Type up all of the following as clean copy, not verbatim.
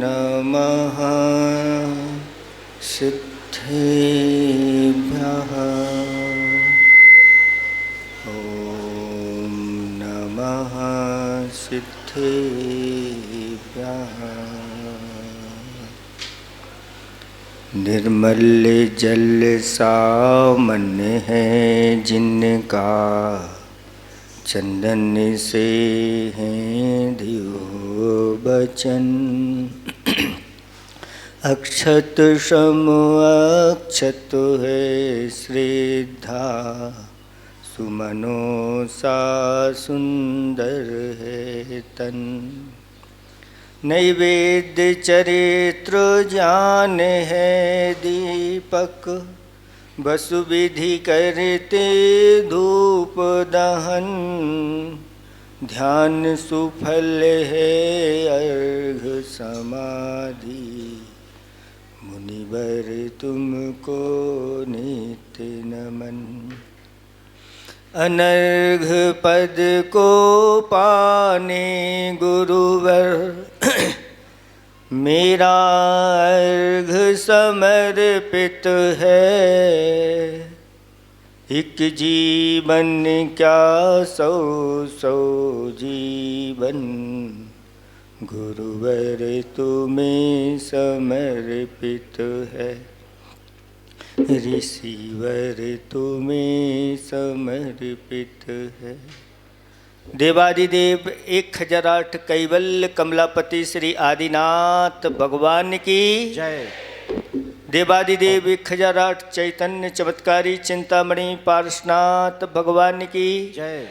नमः सिद्धेभ्यः। ॐ नमः सिद्धेभ्यः। निर्मल जल सामान्य है जिनका, चंदन से हैं दियो बचन। अक्षत सम अक्षत है श्रद्धा, सुमनो सा सुंदर है तन। नैवेद्य चरित्र ज्ञान है दीपक, वसु विधि करते धूप दहन। ध्यान सुफल है अर्घ समाधि, मुनिवर तुमको नित्य नमन। अनर्घ पद को पाने गुरुवर, मेरा अर्घ समर्पित है। एक जीवन क्या सौ सौ जीवन, गुरुवर तुम्हें समर्पित है। ऋषिवर तुम्हें समर्पित है। देवादिदेव 1008 कैवल्य कमलापति श्री आदिनाथ भगवान की जय। देवादिदेव 1008 चैतन्य चमत्कारी चिंतामणि पार्श्वनाथ भगवान की जय।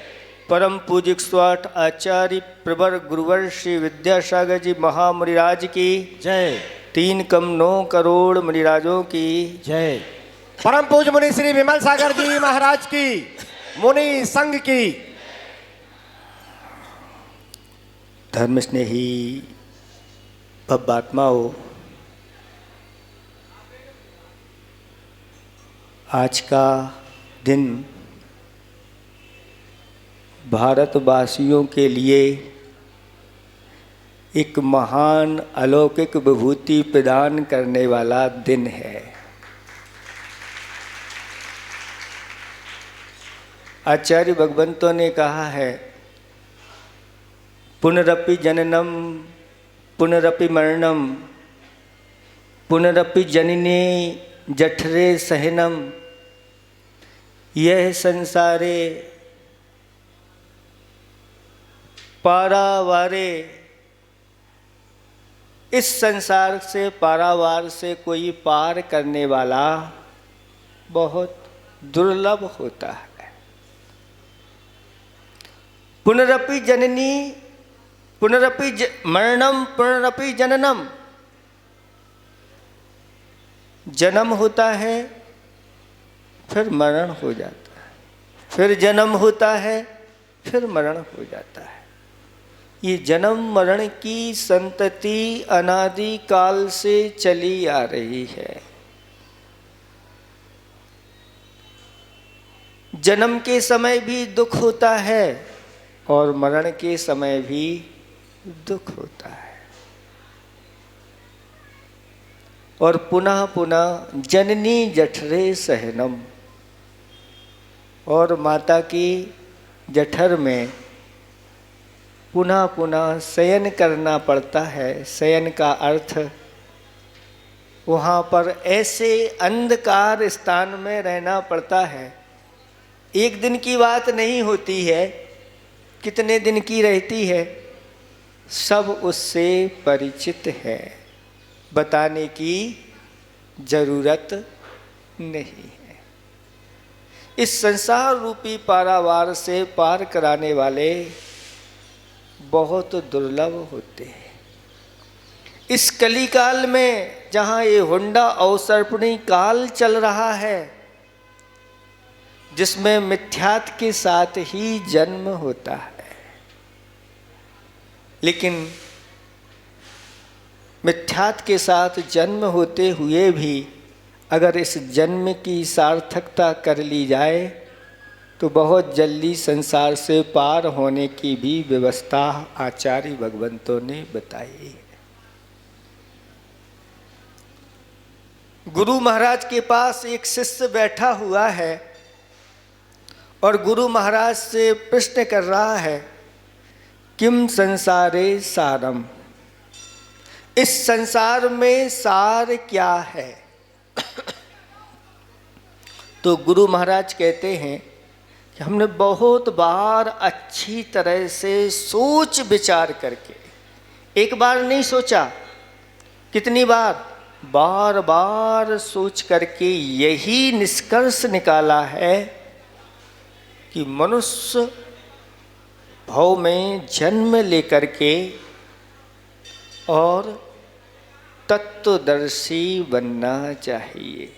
परम पूजिक स्वाट आचार्य प्रवर गुरुवर श्री विद्यासागर जी महामुनिराज की जय। 3,9 करोड़ मुनिराजों की जय। परम पूज्य मुनि श्री विमल सागर जी महाराज की, मुनि संघ की। धर्म स्नेही भव्यात्माओं, आज का दिन भारतवासियों के लिए एक महान अलौकिक विभूति प्रदान करने वाला दिन है। आचार्य भगवंतों ने कहा है, पुनरपि जननम पुनरपि मरणम, पुनरपि जननी जठरे सहनम। यह संसारे पारावारे, इस संसार से पारावार से कोई पार करने वाला बहुत दुर्लभ होता है। पुनरपि जननी पुनरपि मरणम पुनरपि जननम। जन्म होता है, फिर मरण हो जाता है, फिर जन्म होता है, फिर मरण हो जाता है। ये जन्म मरण की संतति अनादि काल से चली आ रही है। जन्म के समय भी दुख होता है और मरण के समय भी दुख होता है। और पुनः पुनः जननी जठरे सहनम, और माता की जठर में पुनः पुनः शयन करना पड़ता है। शयन का अर्थ वहाँ पर ऐसे अंधकार स्थान में रहना पड़ता है। एक दिन की बात नहीं होती है, कितने दिन की रहती है, सब उससे परिचित है। बताने की जरूरत नहीं है। इस संसार रूपी पारावार से पार कराने वाले बहुत दुर्लभ होते हैं। इस कलिकाल में जहाँ ये हुंडा अवसर्पणी काल चल रहा है, जिसमें मिथ्यात्व के साथ ही जन्म होता है, लेकिन मिथ्यात्व के साथ जन्म होते हुए भी अगर इस जन्म की सार्थकता कर ली जाए तो बहुत जल्दी संसार से पार होने की भी व्यवस्था आचार्य भगवंतों ने बताई है। गुरु महाराज के पास एक शिष्य बैठा हुआ है और गुरु महाराज से प्रश्न कर रहा है, किम संसारे सारम, इस संसार में सार क्या है। तो गुरु महाराज कहते हैं कि हमने बहुत बार अच्छी तरह से सोच विचार करके, एक बार नहीं सोचा, कितनी बार, बार बार सोच करके यही निष्कर्ष निकाला है कि मनुष्य भव में जन्म लेकर के और तत्वदर्शी बनना चाहिए।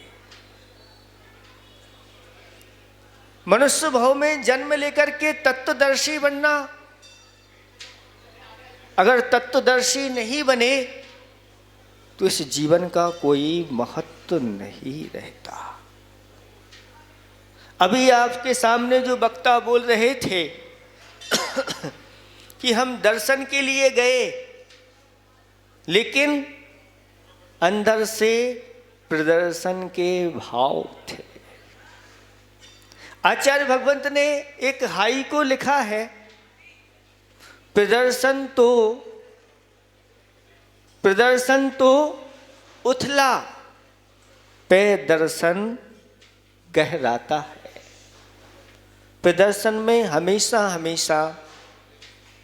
मनुष्य भाव में जन्म लेकर के तत्वदर्शी बनना, अगर तत्वदर्शी नहीं बने तो इस जीवन का कोई महत्व नहीं रहता। अभी आपके सामने जो वक्ता बोल रहे थे कि हम दर्शन के लिए गए, लेकिन अंदर से प्रदर्शन के भाव थे। आचार्य भगवंत ने एक हाई को लिखा है, प्रदर्शन तो उथला, पे दर्शन गहराता है। प्रदर्शन में हमेशा हमेशा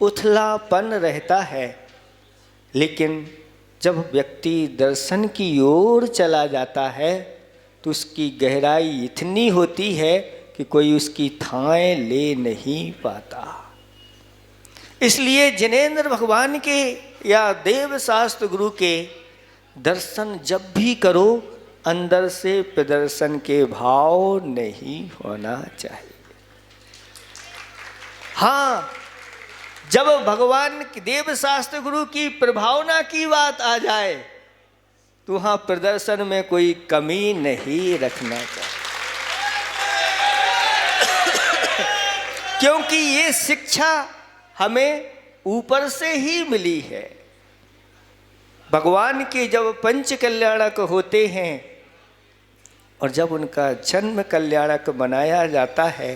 उथलापन रहता है, लेकिन जब व्यक्ति दर्शन की ओर चला जाता है तो उसकी गहराई इतनी होती है कि कोई उसकी थाएं ले नहीं पाता। इसलिए जिनेंद्र भगवान के या देव शास्त्र गुरु के दर्शन जब भी करो, अंदर से प्रदर्शन के भाव नहीं होना चाहिए। हाँ, जब भगवान देव शास्त्र गुरु की प्रभावना की बात आ जाए तो वहाँ प्रदर्शन में कोई कमी नहीं रखना चाहिए, क्योंकि ये शिक्षा हमें ऊपर से ही मिली है। भगवान के जब पंच कल्याणक होते हैं और जब उनका जन्म कल्याणक बनाया जाता है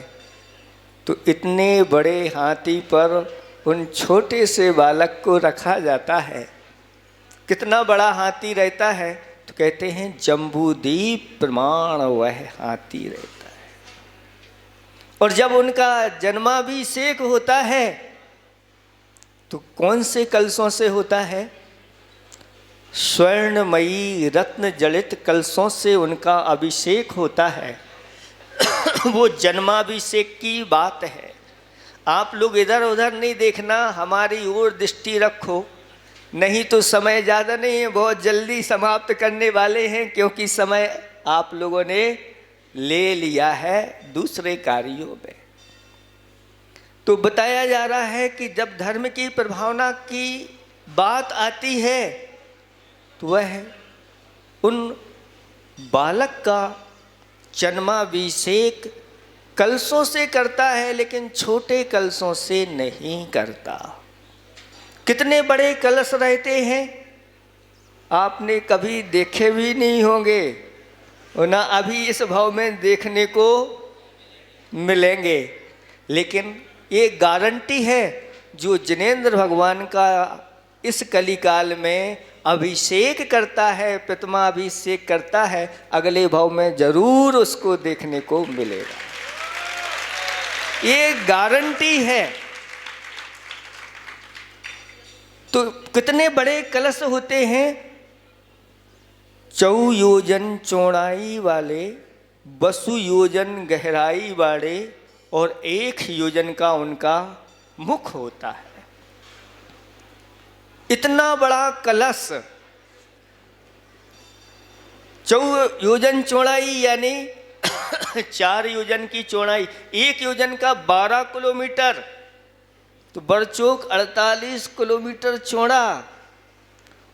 तो इतने बड़े हाथी पर उन छोटे से बालक को रखा जाता है। कितना बड़ा हाथी रहता है तो कहते हैं जम्बूदीप प्रमाण वह हाथी रहता है। और जब उनका जन्माभिषेक होता है तो कौन से कलशों से होता है? स्वर्णमयी रत्न जड़ित कलशों से उनका अभिषेक होता है। वो जन्माभिषेक की बात है। आप लोग इधर उधर नहीं देखना, हमारी ओर दृष्टि रखो, नहीं तो समय ज़्यादा नहीं है, बहुत जल्दी समाप्त करने वाले हैं, क्योंकि समय आप लोगों ने ले लिया है दूसरे कार्यों में। तो बताया जा रहा है कि जब धर्म की प्रभावना की बात आती है तो वह उन बालक का जन्माभिषेक कलशों से करता है, लेकिन छोटे कलशों से नहीं करता। कितने बड़े कलश रहते हैं आपने कभी देखे भी नहीं होंगे और ना अभी इस भाव में देखने को मिलेंगे, लेकिन ये गारंटी है जो जिनेंद्र भगवान का इस कलिकाल में अभिषेक करता है, प्रतिमा अभिषेक करता है, अगले भाव में जरूर उसको देखने को मिलेगा। ये गारंटी है। तो कितने बड़े कलश होते हैं? 4 योजन चौड़ाई वाले, 2 योजन गहराई वाले और 1 योजन का उनका मुख होता है। इतना बड़ा कलश, 4 योजन चौड़ाई यानी 4 योजन की चौड़ाई, 1 योजन का 12 किलोमीटर, तो बरचौक 48 किलोमीटर चौड़ा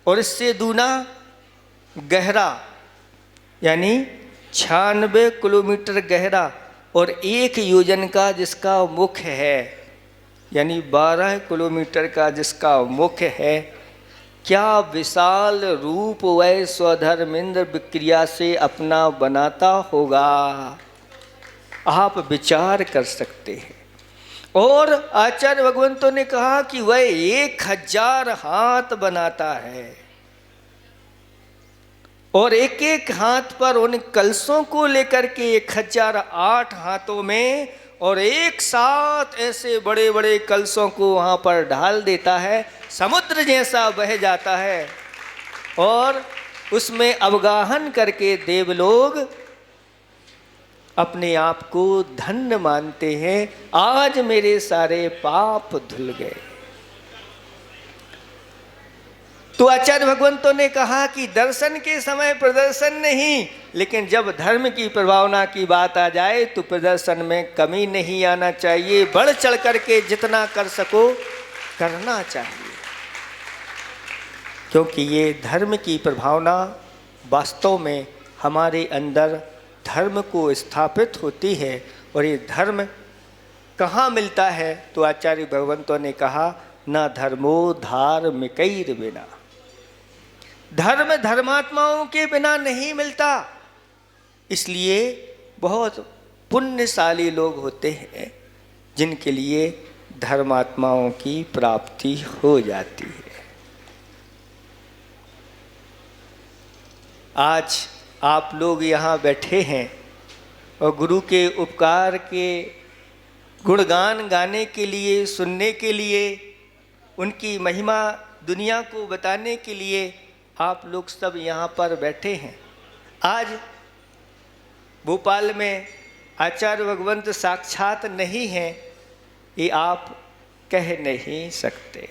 और इससे दूना गहरा यानी 96 किलोमीटर गहरा और 1 योजन का जिसका मुख है, यानी 12 किलोमीटर का जिसका मुख है, क्या विशाल रूप वह स्वधर्मेंद्र विक्रिया से अपना बनाता होगा, आप विचार कर सकते हैं। और आचार्य भगवंतों ने कहा कि वह 1000 हाथ बनाता है और एक एक हाथ पर उन कलशों को लेकर के 1008 हाथों में और एक साथ ऐसे बड़े बड़े कलशों को वहाँ पर ढाल देता है, समुद्र जैसा बह जाता है और उसमें अवगाहन करके देवलोग अपने आप को धन्य मानते हैं, आज मेरे सारे पाप धुल गए। तो आचार्य भगवंतों ने कहा कि दर्शन के समय प्रदर्शन नहीं, लेकिन जब धर्म की प्रभावना की बात आ जाए तो प्रदर्शन में कमी नहीं आना चाहिए, बढ़ चढ़ करके जितना कर सको करना चाहिए, क्योंकि ये धर्म की प्रभावना वास्तव में हमारे अंदर धर्म को स्थापित होती है। और ये धर्म कहाँ मिलता है? तो आचार्य भगवंतों ने कहा न धर्मो धार्मिकैर बिना, धर्म धर्मात्माओं के बिना नहीं मिलता। इसलिए बहुत पुण्यशाली लोग होते हैं जिनके लिए धर्मात्माओं की प्राप्ति हो जाती है। आज आप लोग यहाँ बैठे हैं और गुरु के उपकार के गुणगान गाने के लिए, सुनने के लिए, उनकी महिमा दुनिया को बताने के लिए आप लोग सब यहाँ पर बैठे हैं। आज भोपाल में आचार्य भगवंत साक्षात नहीं हैं, ये आप कह नहीं सकते।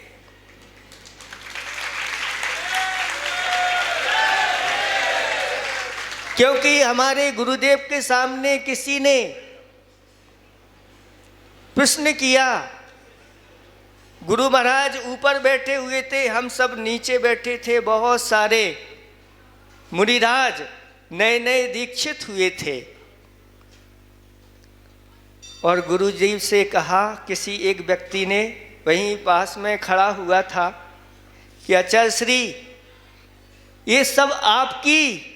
क्योंकि हमारे गुरुदेव के सामने किसी ने प्रश्न किया, गुरु महाराज ऊपर बैठे हुए थे, हम सब नीचे बैठे थे, बहुत सारे मुनिराज नए नए दीक्षित हुए थे। और गुरु जी से कहा, किसी एक व्यक्ति ने वहीं पास में खड़ा हुआ था कि आचार्य श्री, ये सब आपकी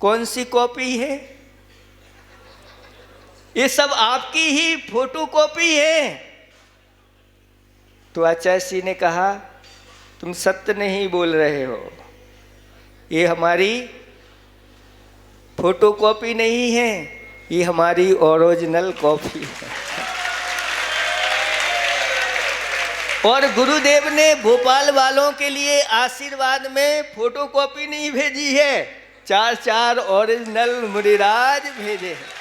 कौन सी कॉपी है? ये सब आपकी ही फोटो कॉपी है। तो आचार्य श्री ने कहा, तुम सत्य नहीं बोल रहे हो, ये हमारी फोटो कॉपी नहीं है, ये हमारी ओरिजिनल कॉपी है। और गुरुदेव ने भोपाल वालों के लिए आशीर्वाद में फोटो कॉपी नहीं भेजी है, 4 ओरिजिनल मुनिराज भेजे हैं।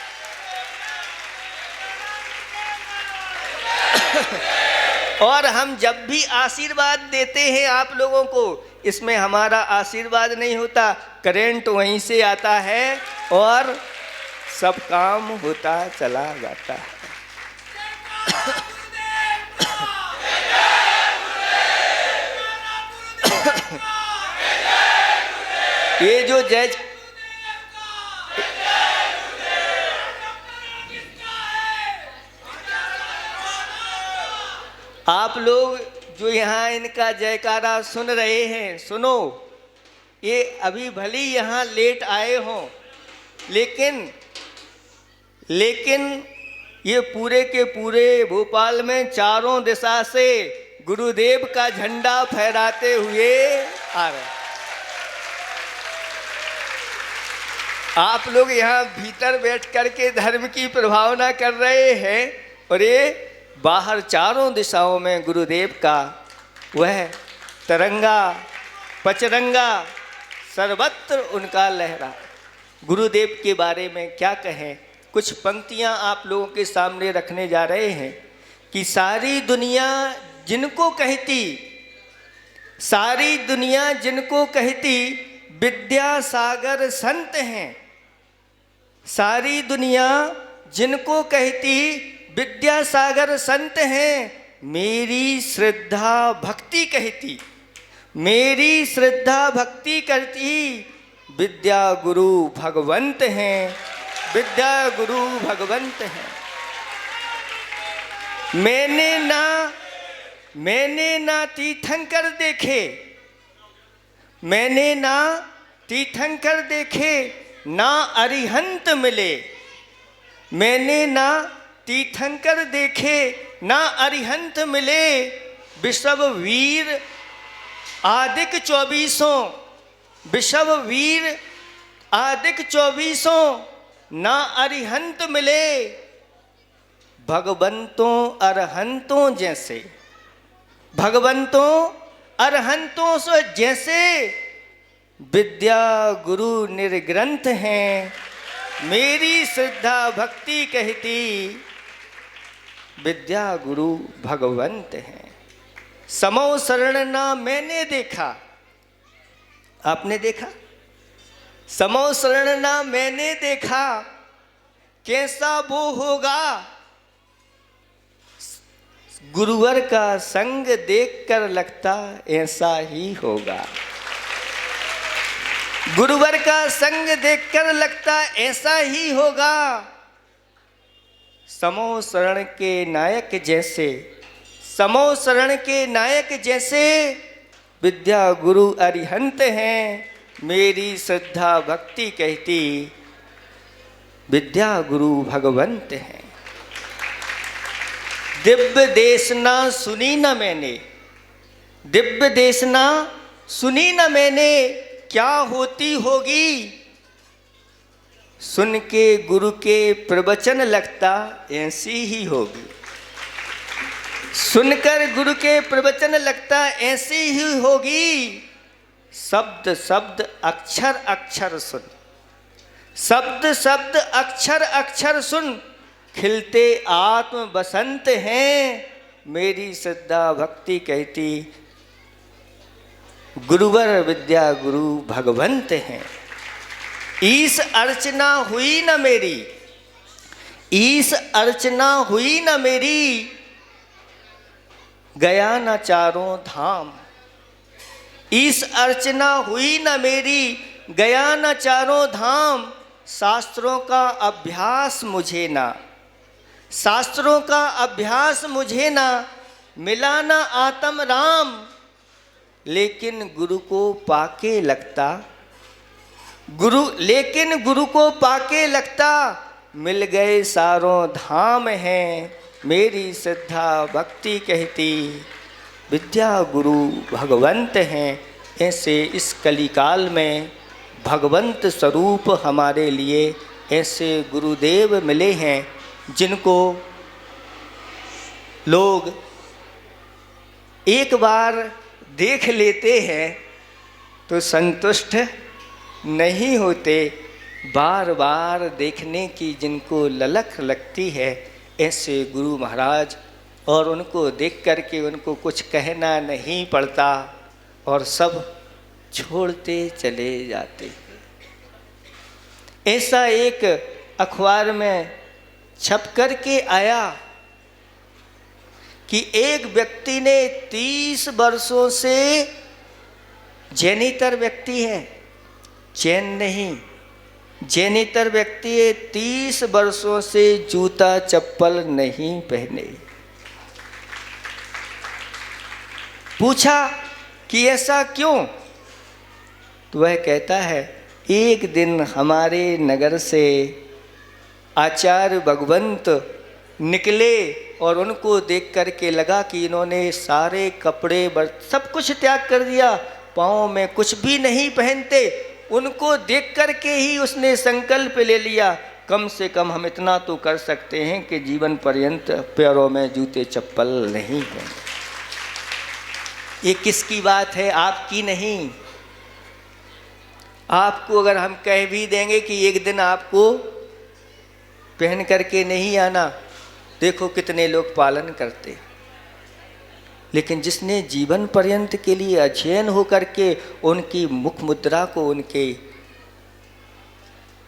और हम जब भी आशीर्वाद देते हैं आप लोगों को, इसमें हमारा आशीर्वाद नहीं होता, करंट वहीं से आता है और सब काम होता चला जाता है। ये जो जज आप लोग जो यहाँ इनका जयकारा सुन रहे हैं, सुनो, ये अभी भली यहाँ लेट आए हों, लेकिन ये पूरे के पूरे भोपाल में चारों दिशा से गुरुदेव का झंडा फहराते हुए आ रहे हैं। आप लोग यहाँ भीतर बैठ कर के धर्म की प्रभावना कर रहे हैं और ये बाहर चारों दिशाओं में गुरुदेव का वह तिरंगा पचरंगा सर्वत्र उनका लहरा। गुरुदेव के बारे में क्या कहें, कुछ पंक्तियाँ आप लोगों के सामने रखने जा रहे हैं कि सारी दुनिया जिनको कहती, सारी दुनिया जिनको कहती विद्यासागर संत हैं, सारी दुनिया जिनको कहती विद्यासागर संत हैं, मेरी श्रद्धा भक्ति कहती, मेरी श्रद्धा भक्ति करती विद्या गुरु भगवंत हैं, विद्या गुरु भगवंत हैं। मैंने ना तीर्थंकर देखे, मैंने ना तीर्थंकर देखे, ना अरिहंत मिले। मैंने ना तीर्थंकर देखे, ना अरिहंत मिले। विषव वीर आदिक 24, विषव वीर आदिक 24, ना अरिहंत मिले। भगवंतों अरहंतों जैसे, भगवंतों अरहंतों से जैसे विद्या गुरु निर्ग्रंथ हैं। मेरी श्रद्धा भक्ति कहती विद्या गुरु भगवंत हैं। समो शरण ना मैंने देखा, आपने देखा? समो शरण ना मैंने देखा, कैसा वो होगा। गुरुवर का संग देखकर लगता ऐसा ही होगा। गुरुवर का संग देखकर लगता ऐसा ही होगा। समो शरण के नायक जैसे, समो शरण के नायक जैसे विद्या गुरु अरिहंत हैं। मेरी श्रद्धा भक्ति कहती विद्या गुरु भगवंत हैं। दिव्य देशना सुनी न मैंने, दिव्य देशना सुनी न मैंने, क्या होती होगी। सुन के गुरु के प्रवचन लगता ऐसी ही होगी। सुनकर गुरु के प्रवचन लगता ऐसी ही होगी। शब्द शब्द अक्षर अक्षर सुन, शब्द शब्द अक्षर अक्षर सुन, खिलते आत्म बसंत हैं। मेरी श्रद्धा भक्ति कहती गुरुवर विद्या गुरु भगवंत हैं। ईस अर्चना हुई न मेरी, ईस अर्चना हुई न मेरी, गया न चारों धाम। ईस अर्चना हुई न मेरी, गया न चारों धाम। शास्त्रों का अभ्यास मुझे ना, शास्त्रों का अभ्यास मुझे ना, मिला ना आत्म राम। लेकिन गुरु को पाके लगता, लेकिन गुरु को पाके लगता मिल गए सारों धाम हैं। मेरी श्रद्धा भक्ति कहती विद्या गुरु भगवंत हैं। ऐसे इस कलिकाल में भगवंत स्वरूप हमारे लिए ऐसे गुरुदेव मिले हैं जिनको लोग एक बार देख लेते हैं तो संतुष्ट नहीं होते, बार बार देखने की जिनको ललक लगती है ऐसे गुरु महाराज, और उनको देख कर के उनको कुछ कहना नहीं पड़ता और सब छोड़ते चले जाते हैं। ऐसा एक अखबार में छप कर के आया कि एक व्यक्ति ने 30 वर्षों से, जैनेतर व्यक्ति है, जैन नहीं, जैनेतर व्यक्ति है, 30 वर्षों से जूता चप्पल नहीं पहने। पूछा कि ऐसा क्यों? तो वह कहता है एक दिन हमारे नगर से आचार्य भगवंत निकले और उनको देख कर के लगा कि इन्होंने सारे कपड़े सब कुछ त्याग कर दिया, पाँव में कुछ भी नहीं पहनते। उनको देख कर के ही उसने संकल्प ले लिया कम से कम हम इतना तो कर सकते हैं कि जीवन पर्यंत पैरों में जूते चप्पल नहीं पहने। ये किसकी बात है? आपकी नहीं। आपको अगर हम कह भी देंगे कि एक दिन आपको पहन करके नहीं आना, देखो कितने लोग पालन करते। लेकिन जिसने जीवन पर्यंत के लिए अध्ययन हो करके उनकी मुख मुद्रा को, उनके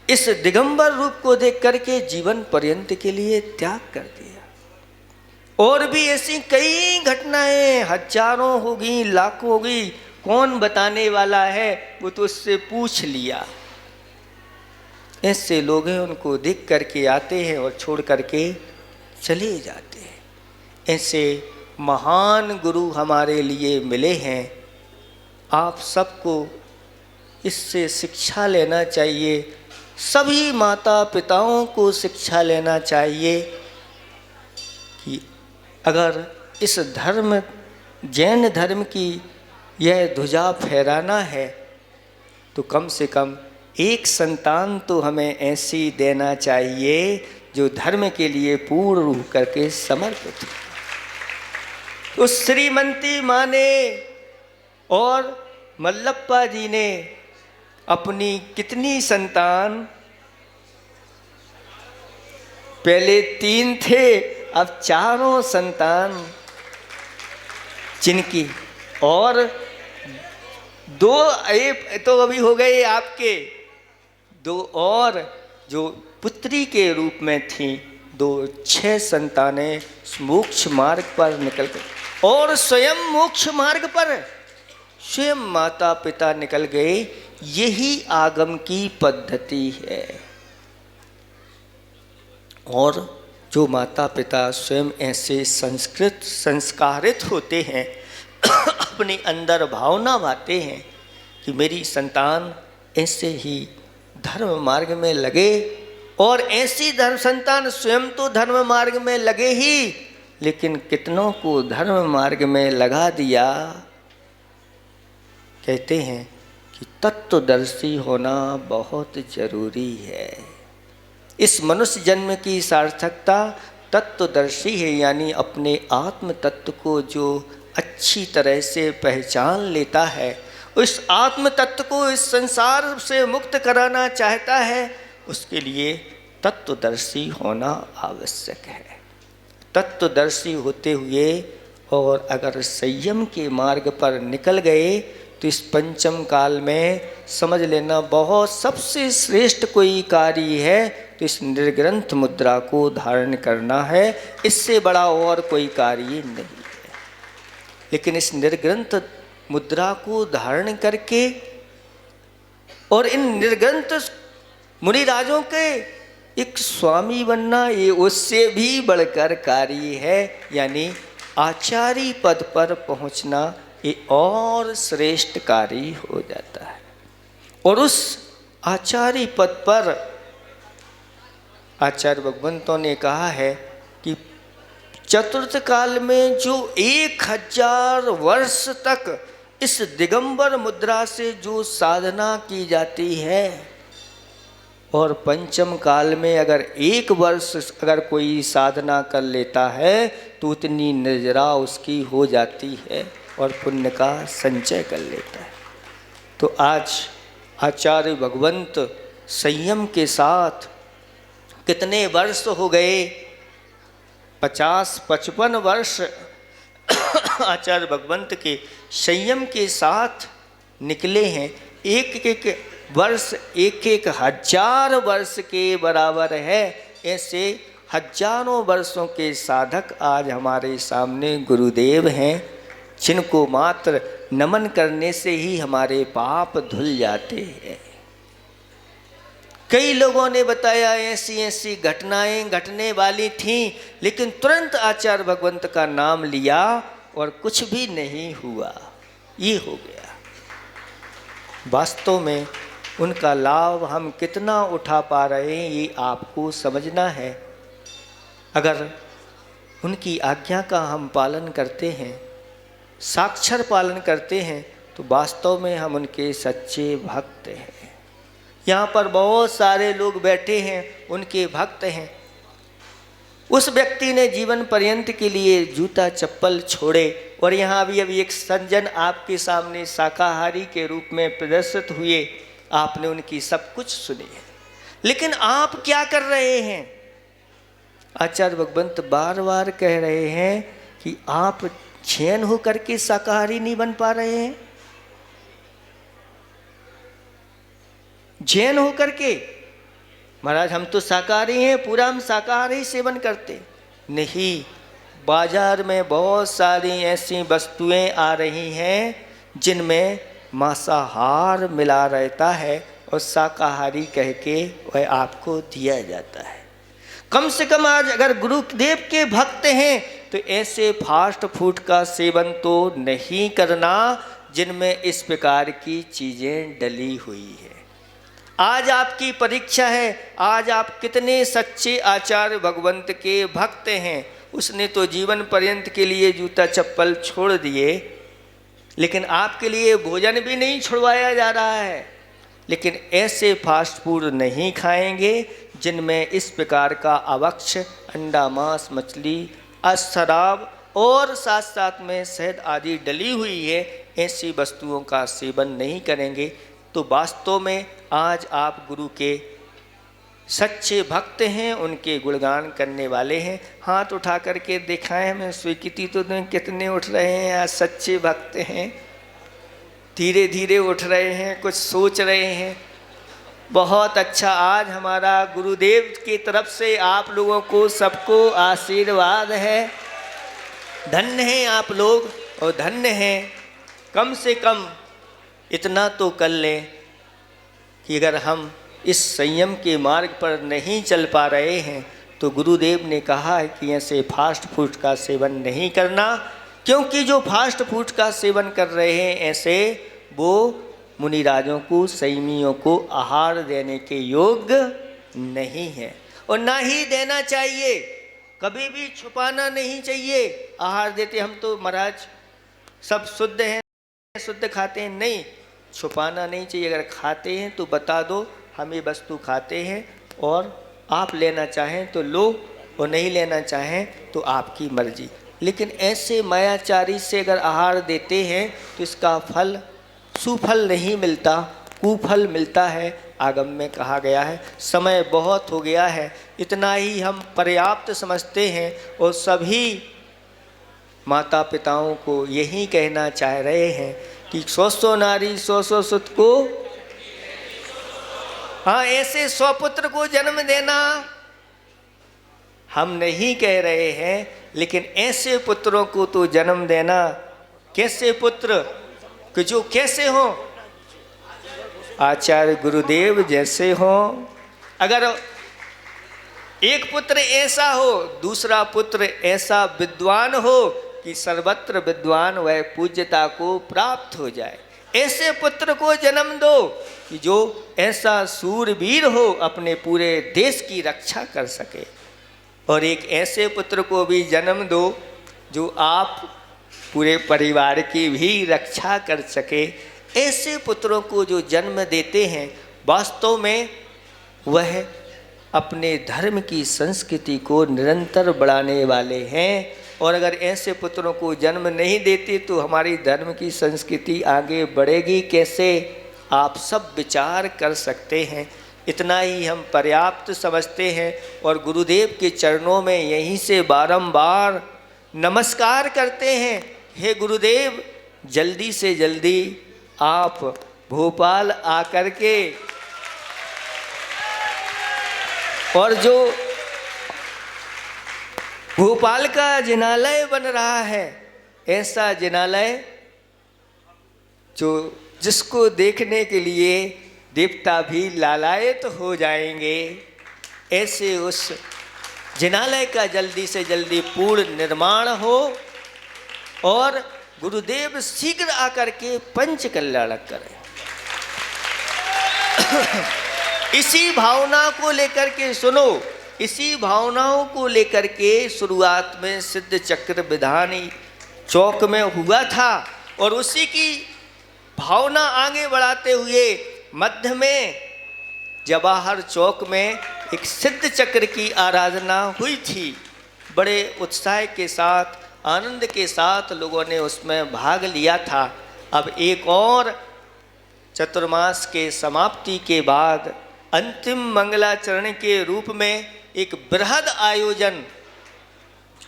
इस दिगंबर रूप को देख करके जीवन पर्यंत के लिए त्याग कर दिया। और भी ऐसी कई घटनाएं हजारों होगी, लाखों होगी, कौन बताने वाला है? वो तो उससे पूछ लिया। ऐसे लोग हैं, उनको देख करके आते हैं और छोड़ करके चले जाते हैं। ऐसे महान गुरु हमारे लिए मिले हैं। आप सबको इससे शिक्षा लेना चाहिए, सभी माता पिताओं को शिक्षा लेना चाहिए कि अगर इस धर्म, जैन धर्म की यह ध्वजा फहराना है तो कम से कम एक संतान तो हमें ऐसी देना चाहिए जो धर्म के लिए पूर्ण रूप करके समर्पित हो। उस श्रीमती माँ ने और मल्लप्पा जी ने अपनी कितनी संतान, पहले 3 थे, अब 4 संतान जिनकी, और 2 तो अभी हो गए आपके, 2 और जो पुत्री के रूप में थी, 6 संतानें मोक्ष मार्ग पर निकल गए, और स्वयं मोक्ष मार्ग पर स्वयं माता पिता निकल गए। यही आगम की पद्धति है। और जो माता पिता स्वयं ऐसे संस्कारित होते हैं, अपने अंदर भावना भाते हैं कि मेरी संतान ऐसे ही धर्म मार्ग में लगे, और ऐसी धर्म संतान स्वयं तो धर्म मार्ग में लगे ही, लेकिन कितनों को धर्म मार्ग में लगा दिया। कहते हैं कि तत्वदर्शी होना बहुत जरूरी है। इस मनुष्य जन्म की सार्थकता तत्वदर्शी है, यानी अपने आत्म तत्व को जो अच्छी तरह से पहचान लेता है, उस आत्म तत्व को इस संसार से मुक्त कराना चाहता है, उसके लिए तत्वदर्शी होना आवश्यक है। तत्वदर्शी होते हुए और अगर संयम के मार्ग पर निकल गए तो इस पंचम काल में समझ लेना बहुत सबसे श्रेष्ठ कोई कार्य है तो इस निर्ग्रंथ मुद्रा को धारण करना है। इससे बड़ा और कोई कार्य नहीं है। लेकिन इस निर्ग्रंथ मुद्रा को धारण करके और इन निर्ग्रंथ मुनिराजों के एक स्वामी बनना, ये उससे भी बढ़कर कार्य है। यानी आचार्य पद पर पहुंचना ये और श्रेष्ठ कार्य हो जाता है। और उस आचार्य पद पर आचार्य भगवंतों ने कहा है कि चतुर्थ काल में जो 1000 वर्ष तक इस दिगंबर मुद्रा से जो साधना की जाती है, और पंचम काल में अगर 1 वर्ष अगर कोई साधना कर लेता है तो उतनी निर्जरा उसकी हो जाती है और पुण्य का संचय कर लेता है। तो आज आचार्य भगवंत संयम के साथ कितने वर्ष हो गए, 50-55 वर्ष आचार्य भगवंत के संयम के साथ निकले हैं। एक वर्ष 1000 वर्ष के बराबर है। ऐसे हजारों वर्षों के साधक आज हमारे सामने गुरुदेव हैं, जिनको मात्र नमन करने से ही हमारे पाप धुल जाते हैं। कई लोगों ने बताया ऐसी ऐसी घटनाएं घटने वाली थीं, लेकिन तुरंत आचार्य भगवंत का नाम लिया और कुछ भी नहीं हुआ, ये हो गया। वास्तव में उनका लाभ हम कितना उठा पा रहे हैं ये आपको समझना है। अगर उनकी आज्ञा का हम पालन करते हैं, साक्षर पालन करते हैं, तो वास्तव में हम उनके सच्चे भक्त हैं। यहाँ पर बहुत सारे लोग बैठे हैं, उनके भक्त हैं। उस व्यक्ति ने जीवन पर्यंत के लिए जूता चप्पल छोड़े और यहाँ अभी एक सज्जन आपके सामने शाकाहारी के रूप में प्रदर्शित हुए, आपने उनकी सब कुछ सुनी है। लेकिन आप क्या कर रहे हैं? आचार्य भगवंत बार बार कह रहे हैं कि आप जैन होकर के शाकाहारी नहीं बन पा रहे हैं। जैन होकर के महाराज हम तो शाकाहारी हैं, पूरा हम शाकाहारी सेवन करते नहीं। बाजार में बहुत सारी ऐसी वस्तुएं आ रही हैं जिनमें मांसाहार मिला रहता है और शाकाहारी कह के वह आपको दिया जाता है। कम से कम आज अगर गुरुदेव के भक्त हैं तो ऐसे फास्ट फूड का सेवन तो नहीं करना जिनमें इस प्रकार की चीज़ें डली हुई है। आज आपकी परीक्षा है, आज आप कितने सच्चे आचार्य भगवंत के भक्त हैं। उसने तो जीवन पर्यंत के लिए जूता चप्पल छोड़ दिए, लेकिन आपके लिए भोजन भी नहीं छुड़वाया जा रहा है। लेकिन ऐसे फास्ट फूड नहीं खाएंगे जिनमें इस प्रकार का अवक्ष अंडा मांस मछली शराब और साथ साथ में शहद आदि डली हुई है, ऐसी वस्तुओं का सेवन नहीं करेंगे तो वास्तव में आज आप गुरु के सच्चे भक्त हैं, उनके गुणगान करने वाले हैं। हाथ उठा करके दिखाएं हमें स्वीकृति तो दें, कितने उठ रहे हैं आज सच्चे भक्त हैं। धीरे धीरे उठ रहे हैं, कुछ सोच रहे हैं। बहुत अच्छा, आज हमारा गुरुदेव की तरफ से आप लोगों को सबको आशीर्वाद है। धन्य हैं आप लोग और धन्य हैं। कम से कम इतना तो कर लें कि अगर हम इस संयम के मार्ग पर नहीं चल पा रहे हैं तो गुरुदेव ने कहा है कि ऐसे फास्ट फूड का सेवन नहीं करना, क्योंकि जो फास्ट फूड का सेवन कर रहे हैं ऐसे वो मुनिराजों को संयमियों को आहार देने के योग्य नहीं है और ना ही देना चाहिए। कभी भी छुपाना नहीं चाहिए। आहार देते हम तो महाराज सब शुद्ध हैं, शुद्ध खाते हैं, नहीं, छुपाना नहीं चाहिए। अगर खाते हैं तो बता दो हम ये वस्तु खाते हैं और आप लेना चाहें तो लो और नहीं लेना चाहें तो आपकी मर्जी। लेकिन ऐसे मायाचारी से अगर आहार देते हैं तो इसका फल सुफल नहीं मिलता, कुफल मिलता है। आगम में कहा गया है। समय बहुत हो गया है, इतना ही हम पर्याप्त समझते हैं और सभी माता पिताओं को यही कहना चाह रहे हैं कि 100 नारी 100 सुत को, हाँ, ऐसे 100 पुत्र को जन्म देना हम नहीं कह रहे हैं, लेकिन ऐसे पुत्रों को तो जन्म देना। कैसे पुत्र कि जो कैसे हो, आचार्य गुरुदेव जैसे हो। अगर एक पुत्र ऐसा हो, दूसरा पुत्र ऐसा विद्वान हो कि सर्वत्र विद्वान वह पूज्यता को प्राप्त हो जाए, ऐसे पुत्र को जन्म दो कि जो ऐसा सूरवीर हो, अपने पूरे देश की रक्षा कर सके। और एक ऐसे पुत्र को भी जन्म दो जो आप पूरे परिवार की भी रक्षा कर सके। ऐसे पुत्रों को जो जन्म देते हैं वास्तव में वह अपने धर्म की संस्कृति को निरंतर बढ़ाने वाले हैं। और अगर ऐसे पुत्रों को जन्म नहीं देते तो हमारी धर्म की संस्कृति आगे बढ़ेगी कैसे, आप सब विचार कर सकते हैं। इतना ही हम पर्याप्त समझते हैं और गुरुदेव के चरणों में यहीं से बारंबार नमस्कार करते हैं। हे गुरुदेव, जल्दी से जल्दी आप भोपाल आकर के और जो भोपाल का जिनालय बन रहा है, ऐसा जिनालय जो जिसको देखने के लिए देवता भी लालायित हो जाएंगे, ऐसे उस जिनालय का जल्दी से जल्दी पूर्ण निर्माण हो और गुरुदेव शीघ्र आकर के पंच कल्याण करें। इसी भावना को लेकर के सुनो, इसी भावनाओं को लेकर के शुरुआत में सिद्ध चक्र विधानी चौक में हुआ था और उसी की भावना आगे बढ़ाते हुए मध्य में जवाहर चौक में एक सिद्ध चक्र की आराधना हुई थी। बड़े उत्साह के साथ, आनंद के साथ लोगों ने उसमें भाग लिया था। अब एक और चतुर्मास के समाप्ति के बाद अंतिम मंगलाचरण के रूप में एक बृहद आयोजन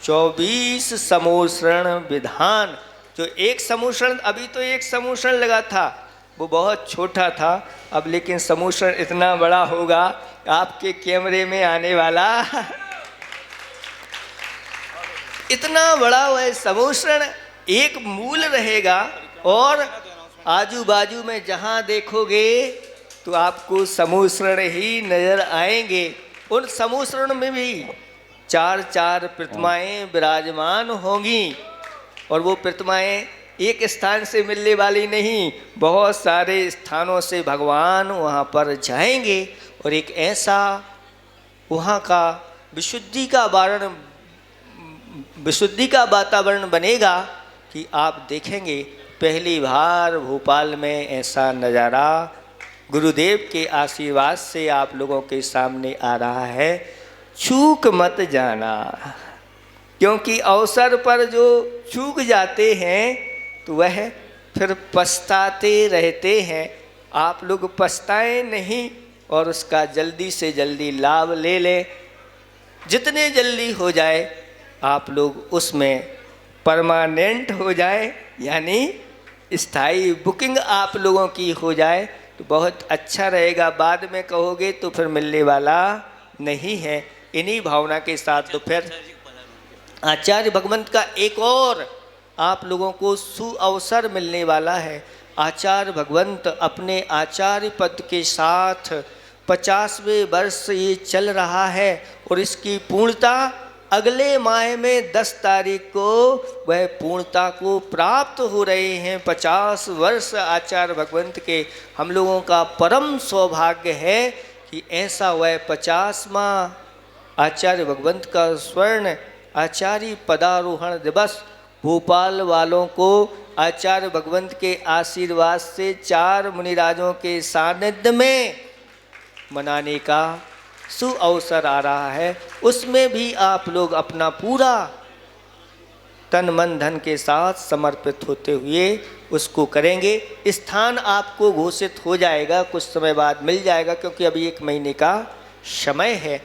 24 समूषण विधान, जो एक समूषण, अभी तो एक समूषण लगा था वो बहुत छोटा था, अब लेकिन समूषण इतना बड़ा होगा आपके कैमरे में आने वाला इतना बड़ा वह समूषण एक मूल रहेगा और आजू बाजू में जहाँ देखोगे तो आपको समूसरण ही नजर आएंगे। उन समूसरण में भी चार चार प्रतिमाएं विराजमान होंगी, और वो प्रतिमाएं एक स्थान से मिलने वाली नहीं, बहुत सारे स्थानों से भगवान वहाँ पर जाएंगे, और एक ऐसा वहाँ का विशुद्धि का वातावरण बनेगा कि आप देखेंगे पहली बार भोपाल में ऐसा नज़ारा गुरुदेव के आशीर्वाद से आप लोगों के सामने आ रहा है। चूक मत जाना, क्योंकि अवसर पर जो चूक जाते हैं तो वह फिर पछताते रहते हैं। आप लोग पछताएं नहीं और उसका जल्दी से जल्दी लाभ ले लें। जितने जल्दी हो जाए आप लोग उसमें परमानेंट हो जाए, यानी स्थायी बुकिंग आप लोगों की हो जाए तो बहुत अच्छा रहेगा। बाद में कहोगे तो फिर मिलने वाला नहीं है। इन्हीं भावना के साथ तो फिर आचार्य भगवंत का एक और आप लोगों को सुअवसर मिलने वाला है। आचार्य भगवंत अपने आचार्य पद के साथ 50वें वर्ष ये चल रहा है, और इसकी पूर्णता अगले माह में 10 तारीख को वह पूर्णता को प्राप्त हो रहे हैं। 50 वर्ष आचार्य भगवंत के हम लोगों का परम सौभाग्य है कि ऐसा वह 50वां आचार्य भगवंत का स्वर्ण आचार्य पदारोहण दिवस भोपाल वालों को आचार्य भगवंत के आशीर्वाद से 4 मुनिराजों के सानिध्य में मनाने का सुअवसर आ रहा है। उसमें भी आप लोग अपना पूरा तन मन धन के साथ समर्पित होते हुए उसको करेंगे। स्थान आपको घोषित हो जाएगा, कुछ समय बाद मिल जाएगा, क्योंकि अभी 1 महीने का समय है।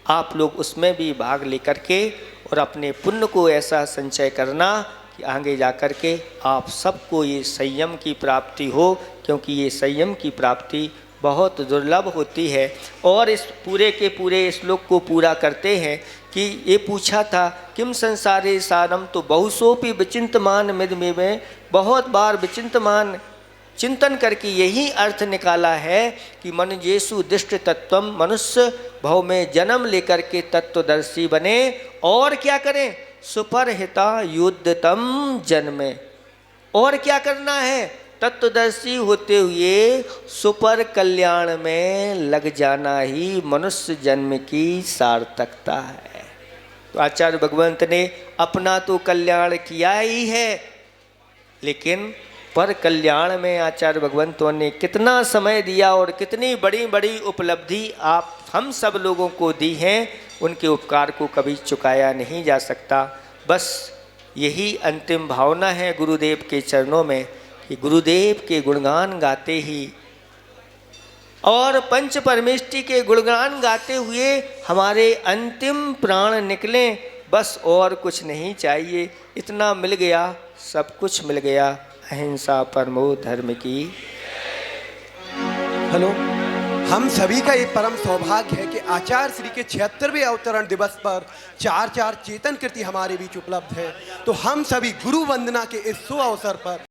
आप लोग उसमें भी भाग लेकर के और अपने पुण्य को ऐसा संचय करना कि आगे जा कर के आप सबको ये संयम की प्राप्ति हो, क्योंकि ये संयम की प्राप्ति बहुत दुर्लभ होती है। और इस पूरे के पूरे श्लोक को पूरा करते हैं कि ये पूछा था किम संसारे सारम, तो बहुसोपि विचिंतमान मिद में, बहुत बार विचिंतमान चिंतन करके यही अर्थ निकाला है कि मनुजेषु दिष्ट तत्वम, मनुष्य भव में जन्म लेकर के तत्वदर्शी बने, और क्या करें, सुपरहिता युद्धतम जन्मे। और क्या करना है, तत्वदर्शी होते हुए सुपर कल्याण में लग जाना ही मनुष्य जन्म की सार्थकता है। तो आचार्य भगवंत ने अपना तो कल्याण किया ही है, लेकिन पर कल्याण में आचार्य भगवंतों ने कितना समय दिया और कितनी बड़ी बड़ी उपलब्धि आप हम सब लोगों को दी हैं, उनके उपकार को कभी चुकाया नहीं जा सकता। बस यही अंतिम भावना है गुरुदेव के चरणों में कि गुरुदेव के गुणगान गाते ही और पंच परमेष्टि के गुणगान गाते हुए हमारे अंतिम प्राण निकलें, बस और कुछ नहीं चाहिए। इतना मिल गया, सब कुछ मिल गया। अहिंसा परमो धर्म की। हेलो, हम सभी का ये परम सौभाग्य है कि आचार्य श्री के 76वें अवतरण दिवस पर 4 चेतन कृति हमारे बीच उपलब्ध है। तो हम सभी गुरु वंदना के इस शुभ अवसर पर